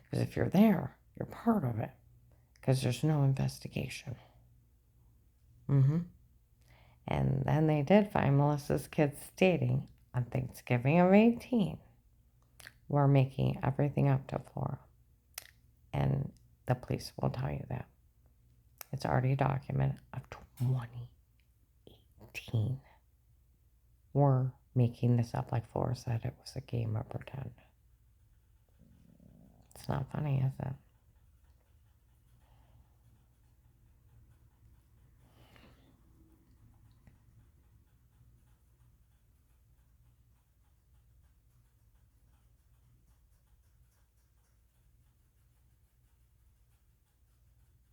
Because if you're there, you're part of it. Because there's no investigation. And then they did find Melissa's kids dating on Thanksgiving of 18. We're making everything up to Flora. And the police will tell you that. It's already a document of 2018. We're making this up like Flora said it was a game of pretend. It's not funny, is it?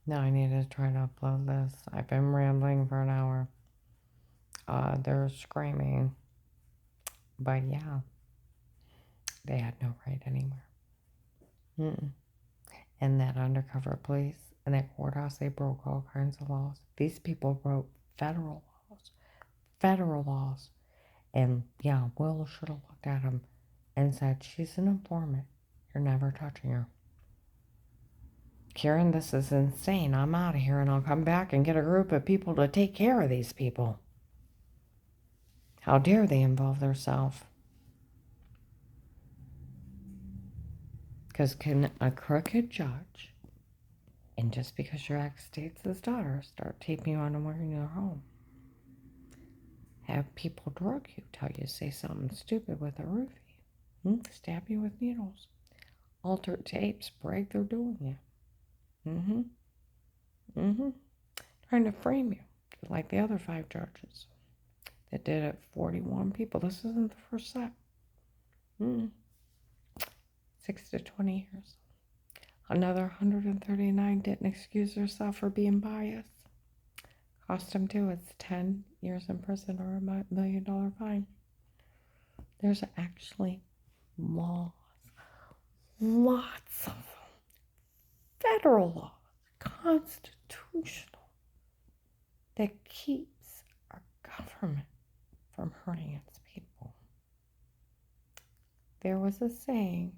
Now I need to try to upload this. I've been rambling for an hour. They're screaming. But yeah, they had no right anywhere. Mm-mm. And that undercover police and that courthouse, they broke all kinds of laws. These people broke federal laws. Federal laws. And yeah, Will should have looked at him and said, she's an informant. You're never touching her. Karen, this is insane. I'm out of here and I'll come back and get a group of people to take care of these people. How dare they involve themselves? Because can a crooked judge, and just because your ex dates his daughter, start taping you on and in your home? Have people drug you, tell you to say something stupid with a roofie, stab you with needles, alter tapes, brag they're doing it. Trying to frame you, like the other 5 judges that did it, 41 people. This isn't the first set. 6 to 20 years. Another 139 didn't excuse herself for being biased. Cost them too. It's 10 years in prison or a $1 million fine. There's actually laws, lots of federal laws, constitutional, that keeps our government from hurting its people. There was a saying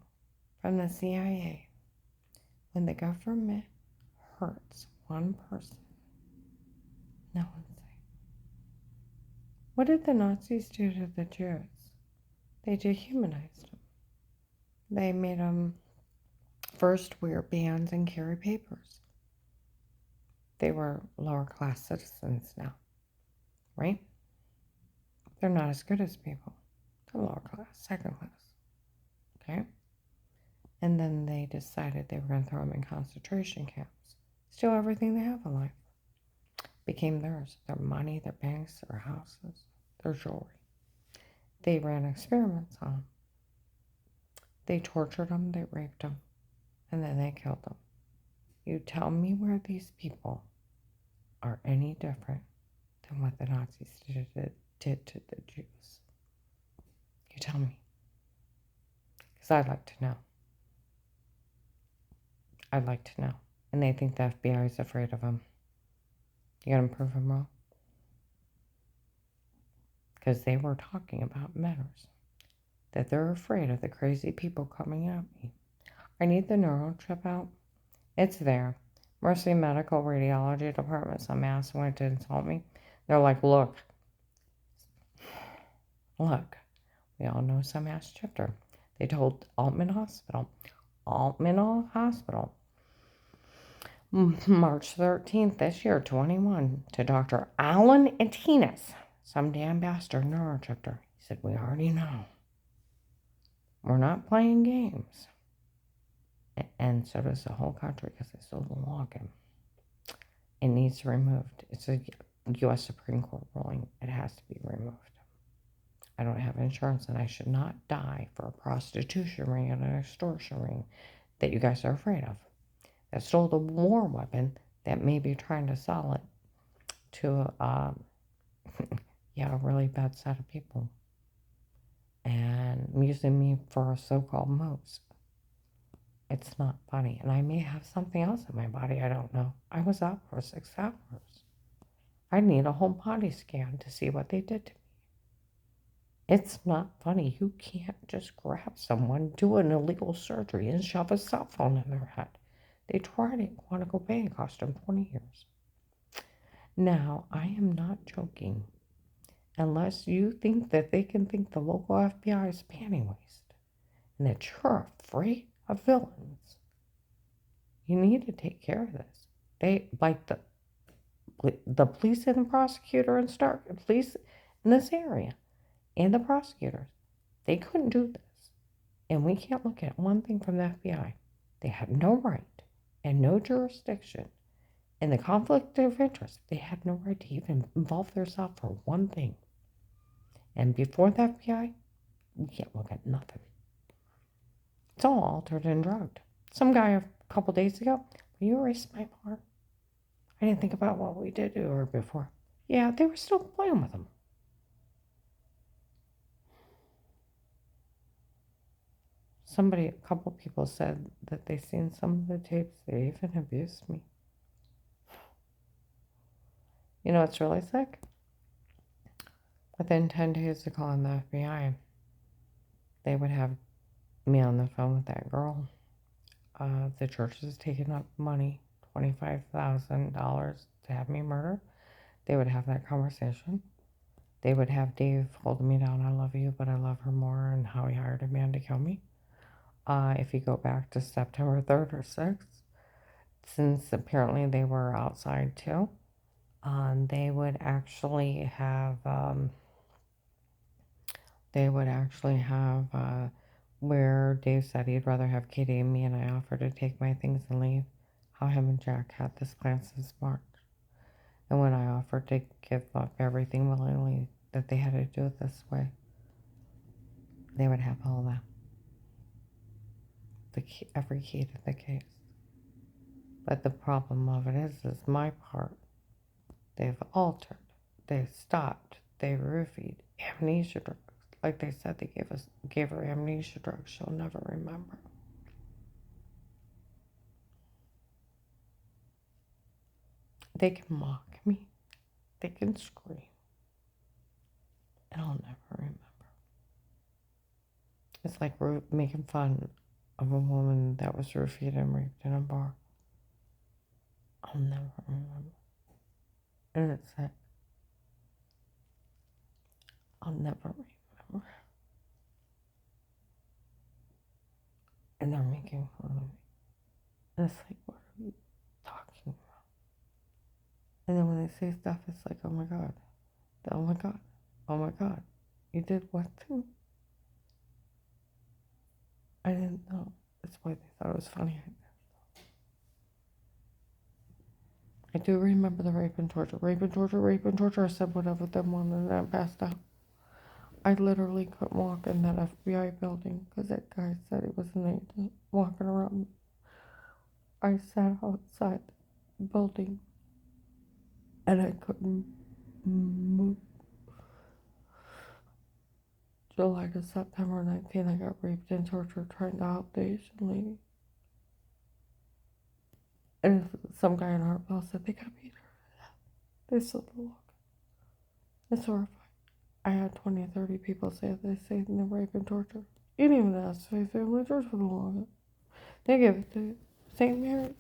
from the CIA, when the government hurts one person, no one's safe. What did the Nazis do to the Jews? They dehumanized them. They made them first wear bands and carry papers. They were lower class citizens now, right? They're not as good as people. They're lower class, second class, okay? And then they decided they were going to throw them in concentration camps. Steal everything they have in life. Became theirs. Their money, their banks, their houses, their jewelry. They ran experiments on them. They tortured them, they raped them, and then they killed them. You tell me where these people are any different than what the Nazis did to the Jews. You tell me. Because I'd like to know. I'd like to know. And they think the FBI is afraid of them. You gotta prove them wrong. Because they were talking about matters. That they're afraid of the crazy people coming at me. I need the neural chip out. It's there. Mercy Medical Radiology Department, some ass went to insult me. They're like, look, we all know some ass chipped her. They told Altman Hospital, March 13th this year, 21, to Dr. Alan Atinas, some damn bastard neurochipped her. He said, we already know. We're not playing games. And so does the whole country, because they stole the login. It needs removed. It's a U.S. Supreme Court ruling. It has to be removed. I don't have insurance, and I should not die for a prostitution ring and an extortion ring that you guys are afraid of. That stole the war weapon that may be trying to sell it to, a really bad set of people. And using me for a so-called moves. It's not funny. And I may have something else in my body. I don't know. I was out for 6 hours. I need a whole body scan to see what they did to me. It's not funny. You can't just grab someone, do an illegal surgery, and shove a cell phone in their head. They tried it. Quantico Bay cost them 20 years. Now, I am not joking. Unless you think that they can think the local FBI is panty waste and that you're afraid of villains, you need to take care of this. They, like the police and the prosecutor and police in this area and the prosecutors, they couldn't do this. And we can't look at one thing from the FBI. They had no right and no jurisdiction. And the conflict of interest, they had no right to even involve themselves for one thing. And before the FBI, we can't look at nothing. It's all altered and drugged. Some guy a couple days ago, will you erase my part? I didn't think about what we did to her before. Yeah, they were still playing with him. a couple people said that they seen some of the tapes. They even abused me. You know what's really sick? Within 10 days of calling the FBI, they would have me on the phone with that girl. The church is taking up money, $25,000 to have me murdered. They would have that conversation. They would have Dave holding me down, I love you, but I love her more, and how he hired a man to kill me. If you go back to September 3rd or 6th, since apparently they were outside too, they would actually have, where Dave said he'd rather have Katie and me, and I offered to take my things and leave, how him and Jack had this plan since March. And when I offered to give up everything willingly, that they had to do it this way, they would have all that. Every key to the case. But the problem of it is my part. They've altered. They've stopped. They've roofied amnesia drugs. Like they said, they gave her amnesia drugs she'll never remember. They can mock me. They can scream. And I'll never remember. It's like we're making fun of a woman that was roofied and raped in a bar. I'll never remember. And it's like, I'll never remember. And they're making fun of me. And it's like, what are you talking about? And then when they say stuff, it's like, oh my God. Oh my God. Oh my God. You did what to me? I didn't know. That's why they thought it was funny. I do remember the rape and torture. Rape and torture, rape and torture. I said whatever they wanted and I passed out. I literally couldn't walk in that FBI building because that guy said he was an agent walking around. I sat outside the building and I couldn't move. July to September 19, I got raped and tortured trying to help the Asian lady. And some guy in our house said they could have beat her. They said the look. It's horrifying. I had 20 or 30 people say they saved in the rape and torture. You didn't even ask for family church for the long. They give it to St. Mary's.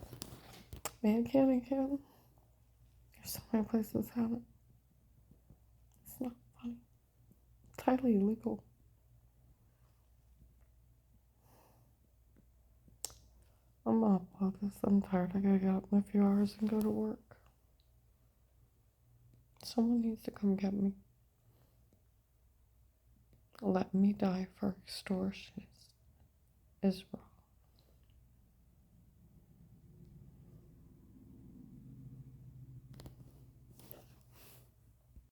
Cannon. There's so many places have it. It's not funny. It's highly illegal. I'm up about this. I'm tired. I gotta get up in a few hours and go to work. Someone needs to come get me. Let me die for extortion is wrong.